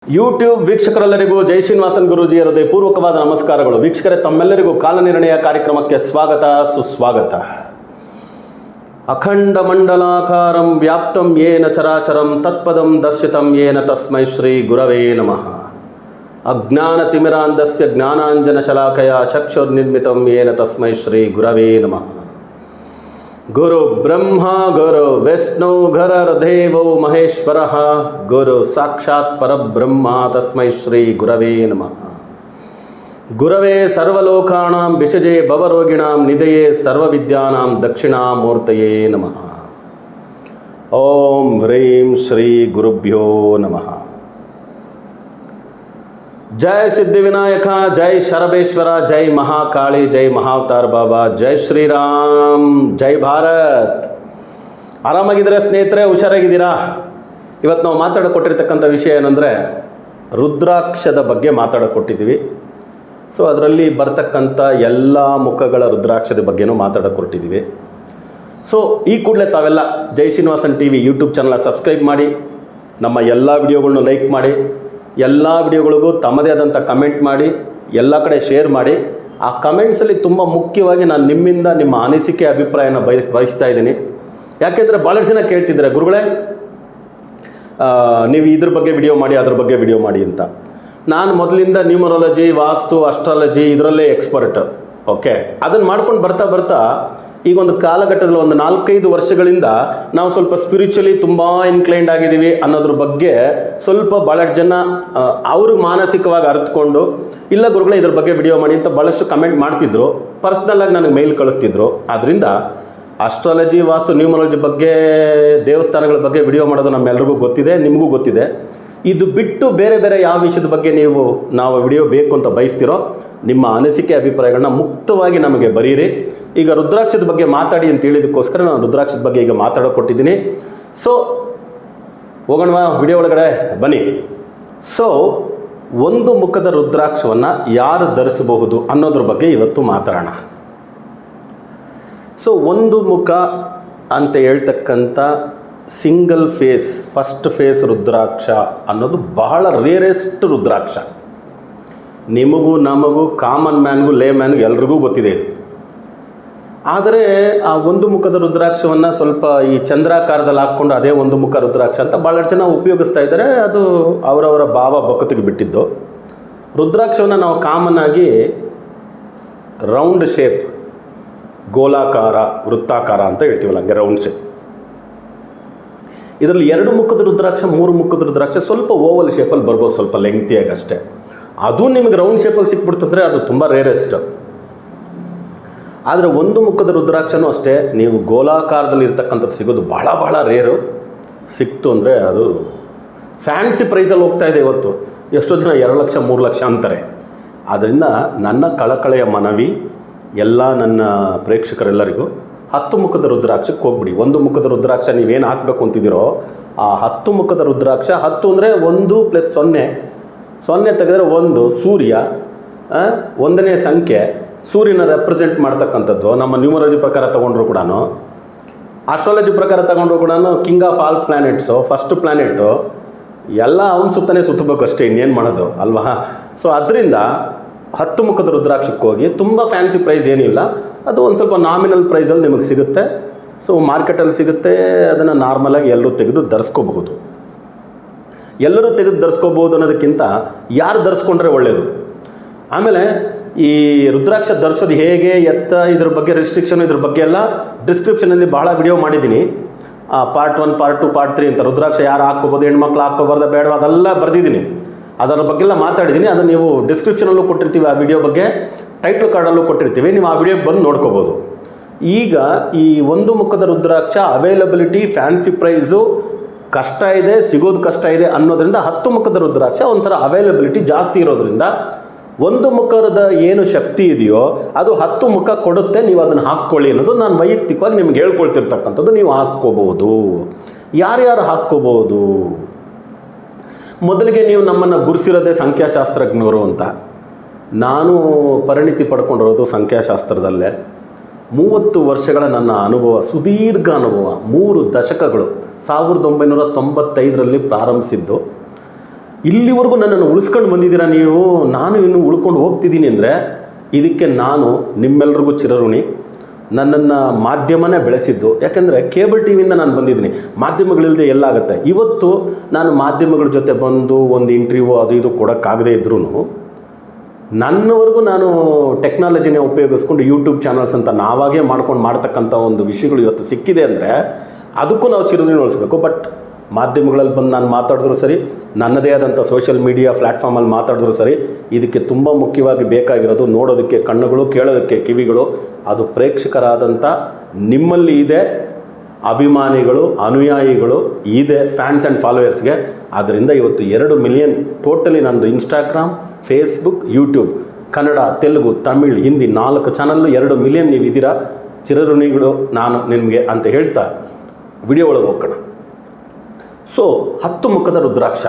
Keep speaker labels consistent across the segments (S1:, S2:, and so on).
S1: YouTube ವೀಕ್ಷಕರೆಲ್ಲರಿಗೂ ಜೈ ಶ್ರೀನಿವಾಸನ್ ಗುರೂಜಿಯ ಹೃದಯಪೂರ್ವಕವಾದ ನಮಸ್ಕಾರಗಳು. ವೀಕ್ಷಕರೇ, ತಮ್ಮೆಲ್ಲರಿಗೂ ಕಾಲನಿರ್ಣಯ ಕಾರ್ಯಕ್ರಮಕ್ಕೆ ಸ್ವಾಗತ ಸುಸ್ವಾಗತ. ಅಖಂಡ ಮಂಡಲಾಕಾರಂ ವ್ಯಾಪ್ತಂ ಯೇನ ಚರಾಚರಂ ತತ್ಪದಂ ದರ್ಶಿತಂ ಯೇನ ತಸ್ಮೈ ಶ್ರೀ ಗುರವೇ ನಮಃ. ಅಜ್ಞಾನತಿಮಿರಾಂಧಸ್ಯ ಜ್ಞಾನಾಂಜನಶಲಾಕಯ ಚಕ್ಷುರ್ನಿರ್ಮಿತಂ ಯೇನ ತಸ್ಮೈ ಶ್ರೀ ಗುರವೇ ನಮಃ. ಗುರು ಬ್ರಹ್ಮ ಗುರು ವಿಷ್ಣು ಗುರುರ್ದೇವೋ ಮಹೇಶ್ವರಃ ಗುರು ಸಾಕ್ಷಾತ್ ಪರಬ್ರಹ್ಮ ತಸ್ಮೈ ಶ್ರೀ ಗುರವೇ ನಮಃ. ಗುರವೇ ಸರ್ವಲೋಕಾನಾಂ ವಿಷಜೇ ಭವರೋಗಿಣಾಂ ನಿಧಯೇ ಸರ್ವವಿದ್ಯಾನಾಂ ದಕ್ಷಿಣಾಮೂರ್ತಯೇ ನಮಃ. ಓಂ ಹ್ರೀಂ ಶ್ರೀ ಗುರುಭ್ಯೋ ನಮಃ. ಜೈ ಸಿದ್ಧಿವಿನಾಯಕ, ಜೈ ಶರಬೇಶ್ವರ, ಜೈ ಮಹಾಕಾಳಿ, ಜೈ ಮಹಾವತಾರ್ ಬಾಬಾ, ಜೈ ಶ್ರೀರಾಮ್, ಜೈ ಭಾರತ್. ಆರಾಮಾಗಿದ್ದೀರಾ ಸ್ನೇಹಿತರೆ? ಹುಷಾರಾಗಿದ್ದೀರಾ? ಇವತ್ತು ನಾವು ಮಾತಾಡಿಕೊಟ್ಟಿರ್ತಕ್ಕಂಥ ವಿಷಯ ಏನಂದರೆ ರುದ್ರಾಕ್ಷದ ಬಗ್ಗೆ ಮಾತಾಡಿಕೊಟ್ಟಿದ್ದೀವಿ. ಸೊ ಅದರಲ್ಲಿ ಬರ್ತಕ್ಕಂಥ ಎಲ್ಲ ಮುಖಗಳ ರುದ್ರಾಕ್ಷದ ಬಗ್ಗೆನೂ ಮಾತಾಡಿಕೊಟ್ಟಿದ್ದೀವಿ. ಸೊ ಈ ಕೂಡಲೇ ತಾವೆಲ್ಲ Jai Srinivasan T V YouTube channel subscribe ಮಾಡಿ, ನಮ್ಮ ಎಲ್ಲ ವಿಡಿಯೋಗಳನ್ನೂ ಲೈಕ್ ಮಾಡಿ, ಎಲ್ಲ ವಿಡಿಯೋಗಳಿಗೂ ತಮ್ಮದೇ ಆದಂಥ ಕಮೆಂಟ್ ಮಾಡಿ, ಎಲ್ಲ ಕಡೆ ಶೇರ್ ಮಾಡಿ. ಆ ಕಮೆಂಟ್ಸಲ್ಲಿ ತುಂಬ ಮುಖ್ಯವಾಗಿ ನಾನು ನಿಮ್ಮಿಂದ ನಿಮ್ಮ ಅನಿಸಿಕೆ ಅಭಿಪ್ರಾಯನ ಬಯಸ್ತಾ ಇದ್ದೀನಿ. ಯಾಕೆಂದರೆ ಭಾಳಷ್ಟು ಜನ ಕೇಳ್ತಿದ್ದಾರೆ, ಗುರುಗಳೇ ನೀವು ಇದ್ರ ಬಗ್ಗೆ ವಿಡಿಯೋ ಮಾಡಿ, ಅದ್ರ ಬಗ್ಗೆ ವಿಡಿಯೋ ಮಾಡಿ ಅಂತ. ನಾನು ಮೊದಲಿಂದ ನ್ಯೂಮರಾಲಜಿ, ವಾಸ್ತು, ಅಸ್ಟ್ರಾಲಜಿ ಇದರಲ್ಲೇ ಎಕ್ಸ್ಪರ್ಟ್. ಓಕೆ, ಅದನ್ನು ಮಾಡ್ಕೊಂಡು ಬರ್ತಾ ಬರ್ತಾ ಈಗ ಒಂದು ಕಾಲಘಟ್ಟದಲ್ಲಿ ಒಂದು 4-5 ವರ್ಷಗಳಿಂದ ನಾವು ಸ್ವಲ್ಪ ಸ್ಪಿರಿಚುವಲಿ ತುಂಬ ಇನ್ಕ್ಲೈನ್ಡ್ ಆಗಿದ್ದೀವಿ ಅನ್ನೋದ್ರ ಬಗ್ಗೆ ಸ್ವಲ್ಪ ಭಾಳಷ್ಟು ಜನ ಅವ್ರಿಗೆ ಮಾನಸಿಕವಾಗಿ ಅರ್ಥಕೊಂಡು, ಇಲ್ಲ ಗುರುಗಳೇ ಇದ್ರ ಬಗ್ಗೆ ವಿಡಿಯೋ ಮಾಡಿ ಅಂತ ಭಾಳಷ್ಟು ಕಮೆಂಟ್ ಮಾಡ್ತಿದ್ರು. ಪರ್ಸ್ನಲ್ಲಾಗಿ ನನಗೆ ಮೇಲ್ ಕಳಿಸ್ತಿದ್ರು. ಆದ್ದರಿಂದ ಅಸ್ಟ್ರಾಲಜಿ, ವಾಸ್ತು, ನ್ಯೂಮರಾಲಜಿ ಬಗ್ಗೆ, ದೇವಸ್ಥಾನಗಳ ಬಗ್ಗೆ ವಿಡಿಯೋ ಮಾಡೋದು ನಮ್ಮೆಲ್ಲರಿಗೂ ಗೊತ್ತಿದೆ, ನಿಮಗೂ ಗೊತ್ತಿದೆ. ಇದು ಬಿಟ್ಟು ಬೇರೆ ಬೇರೆ ಯಾವ ವಿಷಯದ ಬಗ್ಗೆ ನಾವು ವಿಡಿಯೋ ಬೇಕು ಅಂತ ಬಯಸ್ತಿರೋ ನಿಮ್ಮ ಅನಿಸಿಕೆ ಅಭಿಪ್ರಾಯಗಳನ್ನ ಮುಕ್ತವಾಗಿ ನಮಗೆ ಬರೀರಿ. ಈಗ ರುದ್ರಾಕ್ಷದ ಬಗ್ಗೆ ಮಾತಾಡಿ ಅಂತ ಹೇಳಿದಕ್ಕೋಸ್ಕರ ನಾನು ರುದ್ರಾಕ್ಷದ ಬಗ್ಗೆ ಈಗ ಮಾತಾಡೋಕೊಟ್ಟಿದ್ದೀನಿ. ಸೊ ಹೋಗೋಣವಾ ವಿಡಿಯೋ ಒಳಗಡೆ, ಬನ್ನಿ. ಸೊ ಒಂದು ಮುಖದ ರುದ್ರಾಕ್ಷವನ್ನು ಯಾರು ಧರಿಸಬಹುದು ಅನ್ನೋದ್ರ ಬಗ್ಗೆ ಇವತ್ತು ಮಾತಾಡೋಣ. ಸೊ ಒಂದು ಮುಖ ಅಂತ ಹೇಳ್ತಕ್ಕಂಥ ಸಿಂಗಲ್ ಫೇಸ್, ಫಸ್ಟ್ ಫೇಸ್ ರುದ್ರಾಕ್ಷ ಅನ್ನೋದು ಬಹಳ ರೇರೆಸ್ಟ್ ರುದ್ರಾಕ್ಷ. ನಿಮಗೂ ನಮಗೂ, ಕಾಮನ್ ಮ್ಯಾನ್ಗೂ, ಲೇ ಮ್ಯಾನ್ಗೂ ಎಲ್ರಿಗೂ ಗೊತ್ತಿದೆ ಇದು. ಆದರೆ ಆ ಒಂದು ಮುಖದ ರುದ್ರಾಕ್ಷವನ್ನು ಸ್ವಲ್ಪ ಈ ಚಂದ್ರಾಕಾರದಲ್ಲಿ ಹಾಕ್ಕೊಂಡು ಅದೇ ಒಂದು ಮುಖ ರುದ್ರಾಕ್ಷ ಅಂತ ಭಾಳಷ್ಟು ಜನ ಉಪಯೋಗಿಸ್ತಾ ಇದ್ದಾರೆ. ಅದು ಅವರವರ ಭಾವ ಬಕತ್ತಿಗೆ ಬಿಟ್ಟಿದ್ದು. ರುದ್ರಾಕ್ಷವನ್ನು ನಾವು ಕಾಮನ್ ಆಗಿ ರೌಂಡ್ ಶೇಪ್, ಗೋಲಾಕಾರ, ವೃತ್ತಾಕಾರ ಅಂತ ಹೇಳ್ತೀವಲ್ಲ, ಹಂಗೆ ರೌಂಡ್ ಶೇಪ್. ಇದರಲ್ಲಿ 2 ಮುಖದ ರುದ್ರಾಕ್ಷ, 3 ಮುಖದ ರುದ್ರಾಕ್ಷ ಸ್ವಲ್ಪ ಓವಲ್ ಶೇಪಲ್ಲಿ ಬರ್ಬೋದು, ಸ್ವಲ್ಪ ಲೆಂಗ್ತಿಯಾಗಿ ಅಷ್ಟೇ. ಅದು ನಿಮಗೆ ರೌಂಡ್ ಶೇಪಲ್ಲಿ ಸಿಕ್ಬಿಡ್ತಂದ್ರೆ ಅದು ತುಂಬ ರೇರೆಸ್ಟ್. ಆದರೆ ಒಂದು ಮುಖದ ರುದ್ರಾಕ್ಷನೂ ಅಷ್ಟೇ, ನೀವು ಗೋಲಾಕಾರದಲ್ಲಿ ಇರ್ತಕ್ಕಂಥದ್ದು ಸಿಗೋದು ಭಾಳ ಭಾಳ ರೇರು. ಸಿಕ್ತು ಅಂದರೆ ಅದು ಫ್ಯಾನ್ಸಿ ಪ್ರೈಸಲ್ಲಿ ಹೋಗ್ತಾ ಇದೆ ಇವತ್ತು. ಎಷ್ಟೋ ಜನ 2 ಲಕ್ಷ 3 ಲಕ್ಷ ಅಂತಾರೆ. ಆದ್ದರಿಂದ ನನ್ನ ಕಳಕಳೆಯ ಮನವಿ ಎಲ್ಲ ನನ್ನ ಪ್ರೇಕ್ಷಕರೆಲ್ಲರಿಗೂ 10 ಮುಖದ ರುದ್ರಾಕ್ಷಕ್ಕೆ ಹೋಗ್ಬಿಡಿ. ಒಂದು ಮುಖದ ರುದ್ರಾಕ್ಷ ನೀವೇನು ಹಾಕಬೇಕು ಅಂತಿದ್ದೀರೋ ಆ 10 ಮುಖದ ರುದ್ರಾಕ್ಷ, 10 ಅಂದರೆ 1 + 0, 0 ತೆಗೆದರೆ 1, ಸೂರ್ಯ 1ನೇ ಸಂಖ್ಯೆ, ಸೂರ್ಯನ ರೆಪ್ರೆಸೆಂಟ್ ಮಾಡ್ತಕ್ಕಂಥದ್ದು. ನಮ್ಮ ನ್ಯೂಮರಾಲಜಿ ಪ್ರಕಾರ ತೊಗೊಂಡ್ರು ಕೂಡ, ಆಸ್ಟ್ರಾಲಜಿ ಪ್ರಕಾರ ತೊಗೊಂಡ್ರು ಕೂಡ ಕಿಂಗ್ ಆಫ್ ಆಲ್ ಪ್ಲ್ಯಾನೆಟ್ಸು, ಫಸ್ಟ್ ಪ್ಲ್ಯಾನೆಟು ಎಲ್ಲ ಅವನ ಸುತ್ತನೇ ಸುತ್ತಬೇಕು ಅಷ್ಟೇ, ಇನ್ನೇನು ಮಾಡೋದು ಅಲ್ವಾ? ಸೊ ಅದರಿಂದ 10 ಮುಖದ ರುದ್ರಾಕ್ಷಕ್ಕೆ ಹೋಗಿ. ತುಂಬ ಫ್ಯಾನ್ಸಿ ಪ್ರೈಸ್ ಏನಿಲ್ಲ, ಅದು ಒಂದು ಸ್ವಲ್ಪ ನಾಮಿನಲ್ ಪ್ರೈಸಲ್ಲಿ ನಿಮಗೆ ಸಿಗುತ್ತೆ. ಸೊ ಮಾರ್ಕೆಟಲ್ಲಿ ಸಿಗುತ್ತೆ. ಅದನ್ನು ನಾರ್ಮಲಾಗಿ ಎಲ್ಲರೂ ತೆಗೆದು ಧರಿಸ್ಕೋಬಹುದು. ಎಲ್ಲರೂ ತೆಗೆದು ಧರಿಸ್ಕೋಬೋದು ಅನ್ನೋದಕ್ಕಿಂತ ಯಾರು ಧರಿಸ್ಕೊಂಡ್ರೆ ಒಳ್ಳೆಯದು. ಆಮೇಲೆ ಈ ರುದ್ರಾಕ್ಷ ಧರಿಸೋದು ಹೇಗೆ, ಇದ್ರ ಬಗ್ಗೆ ರಿಸ್ಟ್ರಿಕ್ಷನ್, ಇದ್ರ ಬಗ್ಗೆ ಎಲ್ಲ ಡಿಸ್ಕ್ರಿಪ್ಷನಲ್ಲಿ ಭಾಳ ವಿಡಿಯೋ ಮಾಡಿದ್ದೀನಿ. ಪಾರ್ಟ್ 1, ಪಾರ್ಟ್ 2, ಪಾರ್ಟ್ 3 ಅಂತ. ರುದ್ರಾಕ್ಷ ಯಾರು ಹಾಕ್ಕೋಬೋದು, ಹೆಣ್ಮಕ್ಳು ಹಾಕ್ಕೋಬಾರ್ದು, ಬೇಡವಾ, ಅದೆಲ್ಲ ಬರೆದಿದ್ದೀನಿ. ಅದರ ಬಗ್ಗೆಲ್ಲ ಮಾತಾಡಿದ್ದೀನಿ. ಅದು ನೀವು ಡಿಸ್ಕ್ರಿಪ್ಷನಲ್ಲೂ ಕೊಟ್ಟಿರ್ತೀವಿ, ಆ ವಿಡಿಯೋ ಬಗ್ಗೆ ಟೈಟ್ಲ್ ಕಾರ್ಡಲ್ಲೂ ಕೊಟ್ಟಿರ್ತೀವಿ, ನೀವು ಆ ವಿಡಿಯೋಗೆ ಬಂದು ನೋಡ್ಕೋಬೋದು. ಈಗ ಈ ಒಂದು ಮುಖದ ರುದ್ರಾಕ್ಷ ಅವೈಲಬಿಲಿಟಿ, ಫ್ಯಾನ್ಸಿ ಪ್ರೈಸು ಕಷ್ಟ ಇದೆ, ಸಿಗೋದು ಕಷ್ಟ ಇದೆ ಅನ್ನೋದ್ರಿಂದ 10 ಮುಖದ ರುದ್ರಾಕ್ಷ ಒಂಥರ ಅವೈಲಬಿಲಿಟಿ ಜಾಸ್ತಿ ಇರೋದ್ರಿಂದ ಒಂದು ಮುಖದ ಏನು ಶಕ್ತಿ ಇದೆಯೋ ಅದು 10 ಮುಖ ಕೊಡುತ್ತೆ. ನೀವು ಅದನ್ನು ಹಾಕ್ಕೊಳ್ಳಿ ಅನ್ನೋದು ನಾನು ವೈಯಕ್ತಿಕವಾಗಿ ನಿಮ್ಗೆ ಹೇಳ್ಕೊಳ್ತಿರ್ತಕ್ಕಂಥದ್ದು. ನೀವು ಹಾಕ್ಕೋಬೋದು. ಯಾರ್ಯಾರು ಹಾಕ್ಕೋಬೋದು? ಮೊದಲಿಗೆ ನೀವು ನಮ್ಮನ್ನು ಗುರುಸಿರೋದೇ ಸಂಖ್ಯಾಶಾಸ್ತ್ರಜ್ಞರು ಅಂತ. ನಾನು ಪರಿಣಿತಿ ಪಡ್ಕೊಂಡಿರೋದು ಸಂಖ್ಯಾಶಾಸ್ತ್ರದಲ್ಲೇ. 30 ವರ್ಷಗಳ ನನ್ನ ಅನುಭವ, ಸುದೀರ್ಘ ಅನುಭವ, 3 ದಶಕಗಳು. 1995ರಲ್ಲಿ ಪ್ರಾರಂಭಿಸಿದ್ದು. ಇಲ್ಲಿವರೆಗೂ ನನ್ನನ್ನು ಉಳಿಸ್ಕೊಂಡು ಬಂದಿದ್ದೀರಾ ನೀವು, ನಾನು ಇನ್ನು ಉಳ್ಕೊಂಡು ಹೋಗ್ತಿದ್ದೀನಿ ಅಂದರೆ ಇದಕ್ಕೆ ನಾನು ನಿಮ್ಮೆಲ್ರಿಗೂ ಚಿರಋಣಿ. ನನ್ನನ್ನು ಮಾಧ್ಯಮನೇ ಬೆಳೆಸಿದ್ದು, ಯಾಕೆಂದರೆ ಕೇಬಲ್ ಟಿ ವಿಯಿಂದ ನಾನು ಬಂದಿದ್ದೀನಿ, ಮಾಧ್ಯಮಗಳಿಲ್ಲದೆ ಎಲ್ಲಾಗುತ್ತೆ. ಇವತ್ತು ನಾನು ಮಾಧ್ಯಮಗಳ ಜೊತೆ ಬಂದು ಒಂದು ಇಂಟರ್ವ್ಯೂ ಅದು ಇದು ಕೊಡೋಕ್ಕಾಗದೇ ಇದ್ರೂ ನನ್ನವರೆಗೂ ನಾನು ಟೆಕ್ನಾಲಜಿನೇ ಉಪಯೋಗಿಸ್ಕೊಂಡು ಯೂಟ್ಯೂಬ್ ಚಾನಲ್ಸ್ ಅಂತ ನಾವಾಗೇ ಮಾಡ್ತಕ್ಕಂಥ ಒಂದು ವಿಷಯಗಳು ಇವತ್ತು ಸಿಕ್ಕಿದೆ ಅಂದರೆ ಅದಕ್ಕೂ ನಾವು ಚಿರಋಣಿ ಉಳಿಸ್ಬೇಕು. ಬಟ್ ಮಾಧ್ಯಮಗಳಲ್ಲಿ ಬಂದು ನಾನು ಮಾತಾಡಿದ್ರು ಸರಿ, ನನ್ನದೇ ಆದಂಥ ಸೋಷಿಯಲ್ ಮೀಡಿಯಾ ಪ್ಲ್ಯಾಟ್ಫಾರ್ಮಲ್ಲಿ ಮಾತಾಡಿದ್ರು ಸರಿ, ಇದಕ್ಕೆ ತುಂಬ ಮುಖ್ಯವಾಗಿ ಬೇಕಾಗಿರೋದು ನೋಡೋದಕ್ಕೆ ಕಣ್ಣುಗಳು, ಕೇಳೋದಕ್ಕೆ ಕಿವಿಗಳು. ಅದು ಪ್ರೇಕ್ಷಕರಾದಂಥ ನಿಮ್ಮಲ್ಲಿ ಇದೆ, ಅಭಿಮಾನಿಗಳು, ಅನುಯಾಯಿಗಳು ಇದೆ, ಫ್ಯಾನ್ಸ್ ಆ್ಯಂಡ್ ಫಾಲೋವರ್ಸ್ಗೆ. ಆದ್ದರಿಂದ ಇವತ್ತು 2 ಮಿಲಿಯನ್ ಟೋಟಲಿ ನಂದು Instagram, Facebook, YouTube, Kannada, Telugu, Tamil, Hindi 4 channel 2 million ನೀವು ಇದ್ದೀರಾ. ಚಿರಋಣಿಗಳು ನಾನು ನಿಮಗೆ ಅಂತ ಹೇಳ್ತಾ ವಿಡಿಯೋ ಒಳಗೆ ಹೋಗೋಣ. ಸೊ 10 ಮುಖದ ರುದ್ರಾಕ್ಷ,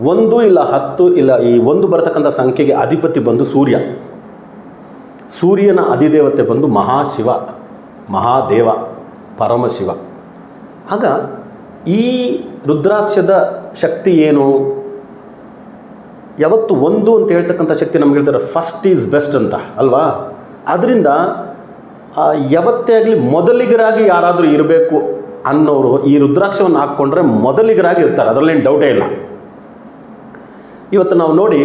S1: 1 ಇಲ್ಲ 10 ಇಲ್ಲ, ಈ 1 ಬರ್ತಕ್ಕಂಥ ಸಂಖ್ಯೆಗೆ ಅಧಿಪತಿ ಬಂದು ಸೂರ್ಯ. ಸೂರ್ಯನ ಅಧಿದೇವತೆ ಬಂದು ಮಹಾಶಿವ, ಮಹಾದೇವ, ಪರಮಶಿವ. ಆಗ ಈ ರುದ್ರಾಕ್ಷದ ಶಕ್ತಿ ಏನು? ಯಾವತ್ತು 1 ಅಂತ ಹೇಳ್ತಕ್ಕಂಥ ಶಕ್ತಿ ನಮ್ಗೆ ಹೇಳ್ತಾರೆ ಫಸ್ಟ್ ಈಸ್ ಬೆಸ್ಟ್ ಅಂತ ಅಲ್ವಾ? ಅದರಿಂದ ಯಾವತ್ತೇ ಆಗಲಿ ಮೊದಲಿಗರಾಗಿ ಯಾರಾದರೂ ಇರಬೇಕು ಅನ್ನೋರು ಈ ರುದ್ರಾಕ್ಷವನ್ನು ಹಾಕ್ಕೊಂಡ್ರೆ ಮೊದಲಿಗರಾಗಿ ಇರ್ತಾರೆ, ಅದರಲ್ಲೇನು ಡೌಟೇ ಇಲ್ಲ. ಇವತ್ತು ನಾವು ನೋಡಿ